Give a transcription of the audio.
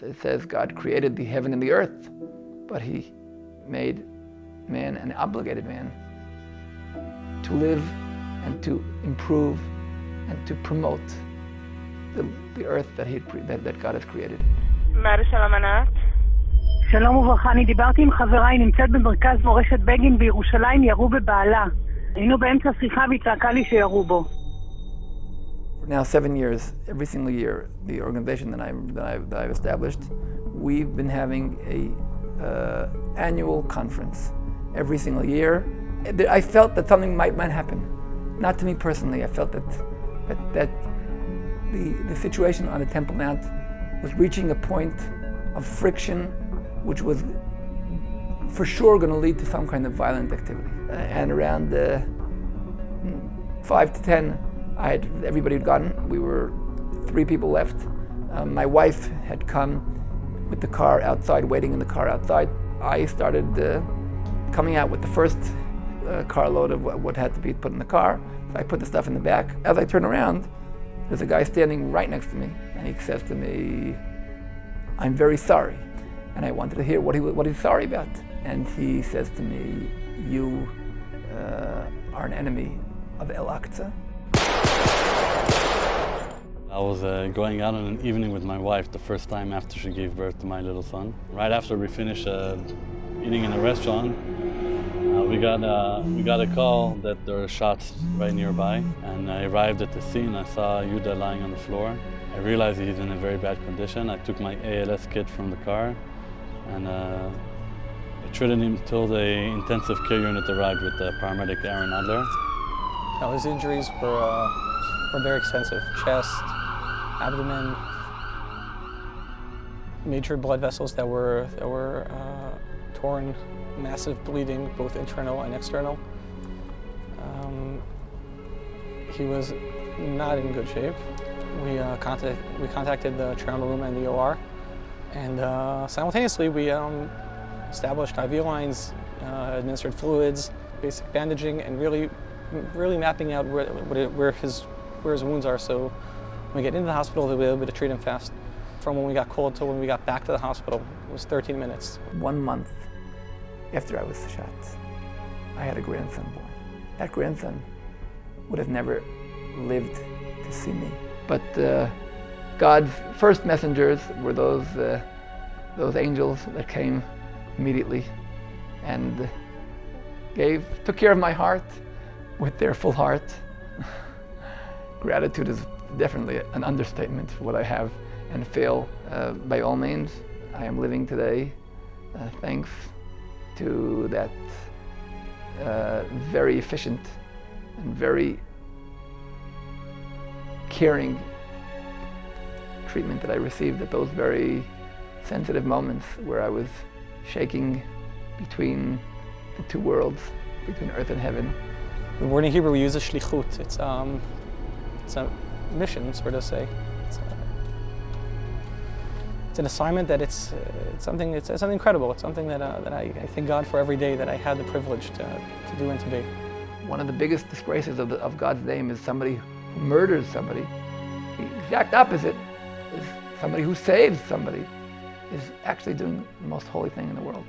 It says God created the heaven and the earth, but he made man an obligated man to live and to improve and to promote the earth that God has created. שלום וברכה, אני דיברתי עם חברה, היא נמצאת במרכז מורשת בגין בירושלים, ירו בבעלה. היינו באמצע שיחה והיא צעקה לי שירו בו. For now 7 years, every single year, the organization that I've established, we've been having a annual conference every single year. I felt that something might happen. Not to me personally. I felt that the situation on the Temple Mount was reaching a point of friction, which was for sure going to lead to some kind of violent activity. And around 5 to 10, everybody had gone. We were 3 people left. My wife had come with the car outside, waiting in the car outside. I started coming out with the first carload of what had to be put in the car. I put the stuff in the back. As I turn around, there's a guy standing right next to me, and he says to me, "I'm very sorry." And I wanted to hear what he's sorry about. And he says to me, "You are an enemy of Al-Aqsa." I was going out on an evening with my wife the first time after she gave birth to my little son. Right after we finished eating in a restaurant, we got a call that there were shots right nearby. And I arrived at the scene. I saw Yehuda lying on the floor. I realized he's in a very bad condition. I took my ALS kit from the car and I treated him till the intensive care unit arrived with the paramedic Aaron Adler. Now, his injuries were very extensive: chest, abdomen, major blood vessels that were torn, massive bleeding, both internal and external. He was not in good shape. We contacted the trauma room and the OR, and simultaneously we established IV lines, administered fluids, basic bandaging, and really mapping out where his wounds are, so when we get into the hospital, they'll be able to treat him fast. From when we got called till when we got back to the hospital, it was 13 minutes. 1 month after I was shot, I had a grandson born. That grandson would have never lived to see me. But God's first messengers were those angels that came immediately and took care of my heart with their full heart. Gratitude is definitely an understatement for what I have and feel. By all means, I am living today thanks to that very efficient and very caring treatment that I received at those very sensitive moments where I was shaking between the two worlds, between earth and heaven. The word in Hebrew we use is shlichut. It's a mission, sort of say. It's an assignment that it's something incredible. It's something that I thank God for every day that I had the privilege to do and to be. One of the biggest disgraces of God's name is somebody who murders somebody. The exact opposite is somebody who saves somebody is actually doing the most holy thing in the world.